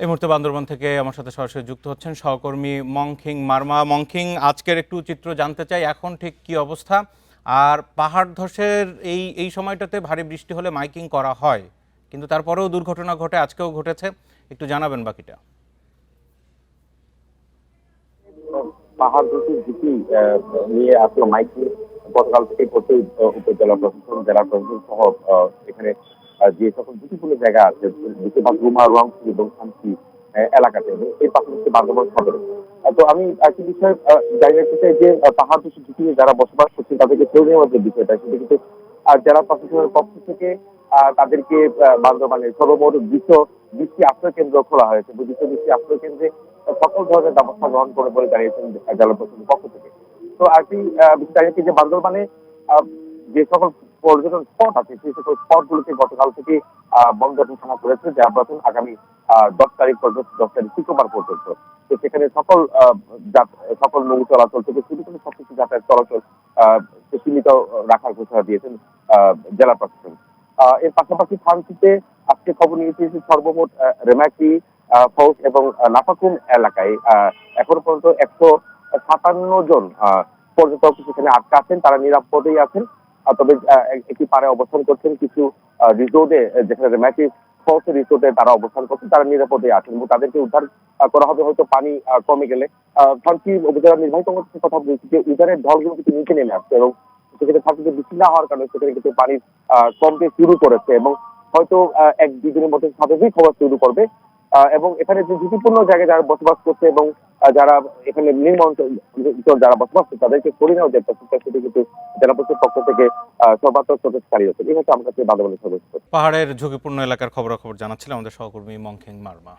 এই মুহূর্তে বান্দরবান থেকে আমার সাথে সরাসরি যুক্ত হচ্ছেন সহকর্মী মংখিং মারমা। মংখিং, আজকের একটু চিত্র জানতে চাই, এখন ঠিক কি অবস্থা? আর পাহাড় ধসের এই সময়টাতে ভারী বৃষ্টি হলে মাইকিং করা হয়, কিন্তু তারপরেও দুর্ঘটনা ঘটে, আজকেও ঘটেছে, একটু জানাবেন বাকিটা। পাহাড় ধসের ঝুঁকি নিয়ে আসলে মাইকিং গতকাল থেকে করতে উপজেলা প্রশাসন, জেলা প্রশাসন সহ এখানে যে সকল ঝুঁকিপূর্ণ জায়গা আছে, বেশিরভাগ রুমা, রংপুর এবং শান্তি এলাকাতে, এবং এর পাশাপাশি বান্দরবান সদরে। তো আমি একটি বিষয় জানিয়ে রাখতে চাই যে পাহাড় ধসের ঝুঁকি নিয়ে যারা বসবাস করছে তাদেরকে কেউ নেওয়ার যে বিষয়টা, সেটা কিন্তু জেলা প্রশাসনের পক্ষ থেকে তাদেরকে বান্দরবানের সর্বমোট ২০টি আশ্রয় কেন্দ্র খোলা হয়েছে। ২০টি আশ্রয় কেন্দ্রে সকল ধরনের ব্যবস্থা গ্রহণ করে বলে জানিয়েছেন জেলা প্রশাসনের পক্ষ থেকে। তো আরেকটি বিষয় জানিয়েছি যে বান্দরবানে আহ, যে সকল পর্যটন স্পট আছে সেই সকল স্পট গুলোকে গতকাল থেকে বন্ধ ঘোষণা করেছে জেলা প্রশাসন আগামী 10 তারিখ পর্যন্ত, 10 তারিখ শুক্রবার পর্যন্ত। তো সেখানে সকল নৌ চলাচল থেকে শুরু করে সবকিছু যাতায়াত চলাচল সীমিত রাখার ঘোষণা দিয়েছেন জেলা প্রশাসন। এর পাশাপাশি থানচিতে আজকে খবর নিয়েছি যে সর্বমোট রেমাকি, ফৌজ এবং নাফাকুম এলাকায় এখনো পর্যন্ত 157 জন পর্যটক সেখানে আটকা আছেন, তারা নিরাপদেই আছেন। তবে একটি পাড়ে অবস্থান করছেন কিছু রিসোর্টে, যেখানে রেমাকি ফৌজ রিসোর্টে তারা অবস্থান করছেন, তারা নিরাপদে আছেন এবং তাদেরকে উদ্ধার করা হবে হয়তো পানি কমে গেলে। থানচি উপজেলা নির্বাহী কর্মকর্তার কথা বলছি যে উদ্ধারের ঢলগুলো কিন্তু নিচে নেমে আসছে এবং সেখানে থানচিতে বৃষ্টি না হওয়ার কারণে সেখানে কিন্তু পানি কমতে শুরু করেছে এবং হয়তো 1-2 দিনের মধ্যে স্বাভাবিক হওয়া শুরু করবে। এবং এখানে যে ঝুঁকিপূর্ণ জায়গায় যারা বসবাস করছে এবং যারা এখানে নিম্ন অঞ্চল যারা বসবাস করছে তাদেরকে সরিয়ে নেওয়ার যে প্রচেষ্টা, সেটি কিন্তু জেলা পরিষদের পক্ষ থেকে সর্বাত্মক প্রচেষ্টা চালিয়ে যাচ্ছে। এই হচ্ছে আমার কাছে বান্দরবানের সদস্য। পাহাড়ের ঝুঁকিপূর্ণ এলাকার খবরাখবর জানাচ্ছিলেন আমাদের সহকর্মী মংখিং মারমা।